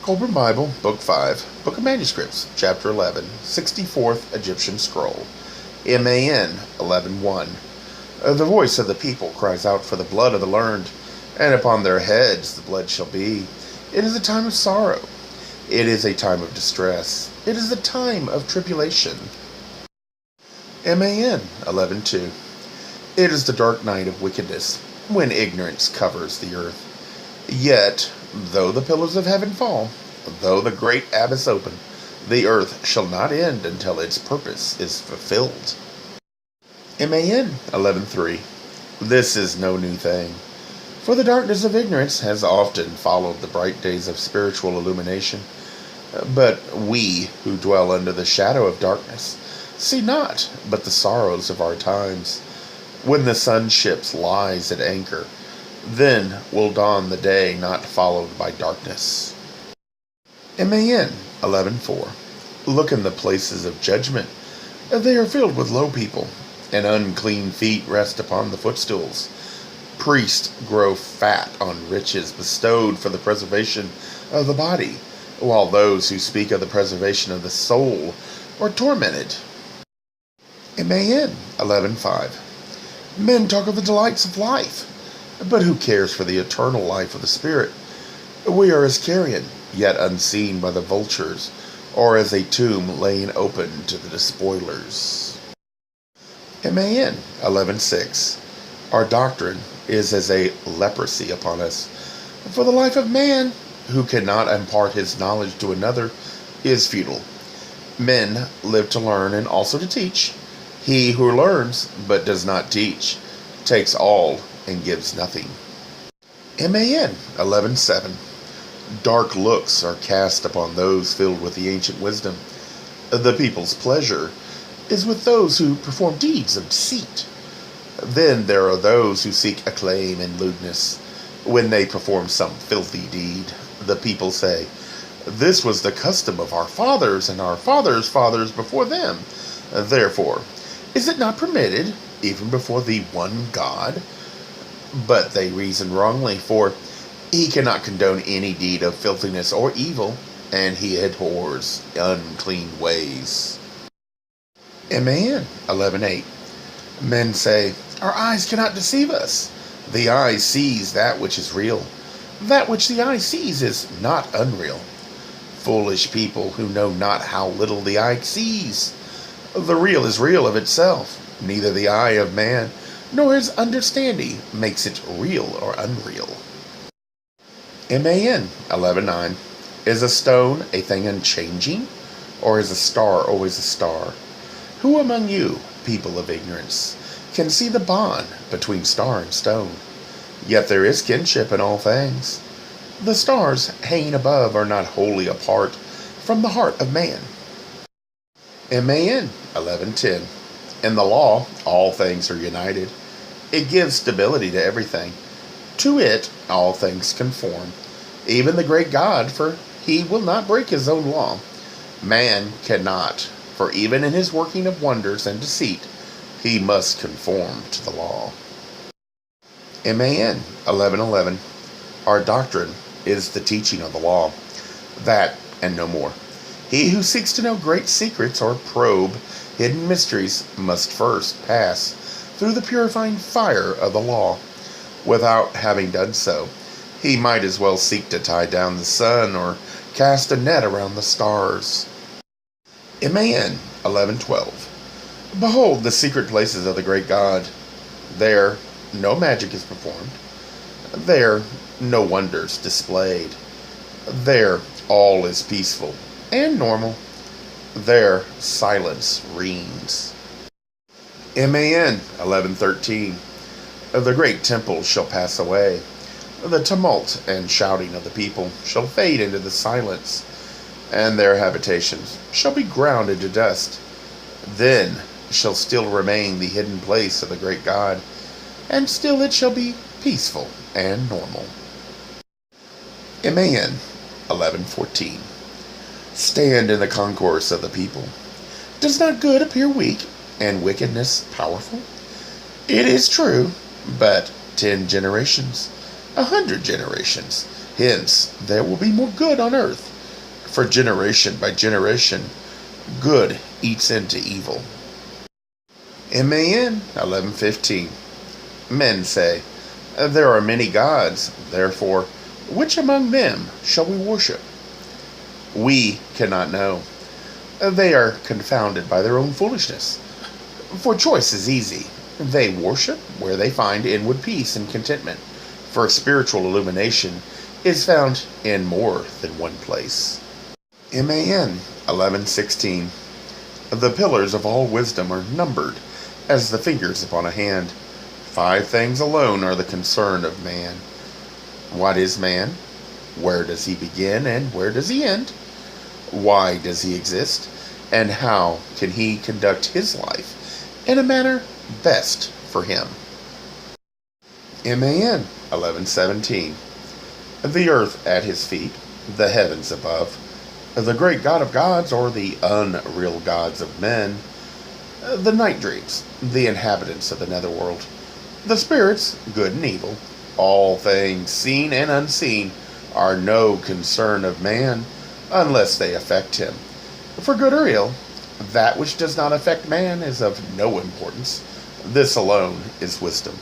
Kolbrin Bible, Book 5, Book of Manuscripts, Chapter 11, 64th Egyptian Scroll, MAN 11:1. The voice of the people cries out for the blood of the learned, and upon their heads the blood shall be. It is a time of sorrow. It is a time of distress. It is a time of tribulation. MAN 11:2. It is the dark night of wickedness, when ignorance covers the earth. Yet, though the pillars of heaven fall, though the great abyss open, the earth shall not end until its purpose is fulfilled. MAN 11:3. This is no new thing, for the darkness of ignorance has often followed the bright days of spiritual illumination. But we who dwell under the shadow of darkness see not but the sorrows of our times. When the sun ships lies at anchor, then will dawn the day not followed by darkness. MAN 11:4. Look in the places of judgment. They are filled with low people, and unclean feet rest upon the footstools. Priests grow fat on riches bestowed for the preservation of the body, while those who speak of the preservation of the soul are tormented. MAN 11:5. Men talk of the delights of life, but who cares for the eternal life of the spirit? We are as carrion, yet unseen by the vultures, or as a tomb laying open to the despoilers. MAN 11:6. Our doctrine is as a leprosy upon us, for the life of man, who cannot impart his knowledge to another, is futile. Men live to learn and also to teach. He who learns but does not teach takes all and gives nothing. MAN 11:7. Dark looks are cast upon those filled with the ancient wisdom. The people's pleasure is with those who perform deeds of deceit. Then there are those who seek acclaim and lewdness. When they perform some filthy deed, the people say, "This was the custom of our fathers and our fathers' fathers before them. Therefore, is it not permitted, even before the one God?" But they reason wrongly, for he cannot condone any deed of filthiness or evil, and he abhors unclean ways. MAN 11:8. Men say, "Our eyes cannot deceive us. The eye sees that which is real. That which the eye sees is not unreal." Foolish people who know not how little the eye sees. The real is real of itself. Neither the eye of man nor his understanding makes it real or unreal. MAN 11:9. Is a stone a thing unchanging, or is a star always a star? Who among you, people of ignorance, can see the bond between star and stone? Yet there is kinship in all things. The stars hanging above are not wholly apart from the heart of man. MAN 11:10. In the law, all things are united. It gives stability to everything. To it, all things conform, even the great God, for he will not break his own law. Man cannot, for even in his working of wonders and deceit, he must conform to the law. MAN 11:11. Our doctrine is the teaching of the law, that and no more. He who seeks to know great secrets or probe hidden mysteries must first pass through the purifying fire of the law. Without having done so, he might as well seek to tie down the sun or cast a net around the stars. MAN 11:12. Behold the secret places of the great God. There no magic is performed. There no wonders displayed. There all is peaceful and normal. There silence reigns. MAN 11:13. The great temple shall pass away. The tumult and shouting of the people shall fade into the silence, and their habitations shall be ground into dust. Then shall still remain the hidden place of the great God, and still it shall be peaceful and normal. MAN 11:14. Stand in the concourse of the people. Does not good appear weak, and wickedness powerful? It is true, but 10 generations, 100 generations, hence there will be more good on earth For generation by generation, good eats into evil. MAN 11:15. Men say, there are many gods, therefore, which among them shall we worship? We cannot know. They are confounded by their own foolishness. For choice is easy. They worship where they find inward peace and contentment, for spiritual illumination is found in more than one place. MAN 11:16. The pillars of all wisdom are numbered as the fingers upon a hand. 5 things alone are the concern of man. What is man? Where does he begin and where does he end? Why does he exist? And how can he conduct his life in a manner best for him? MAN 11:17. The earth at his feet, the heavens above, the great God of gods or the unreal gods of men, the night dreams, the inhabitants of the netherworld, the spirits, good and evil, all things seen and unseen, are no concern of man unless they affect him. For good or ill, that which does not affect man is of no importance. This alone is wisdom.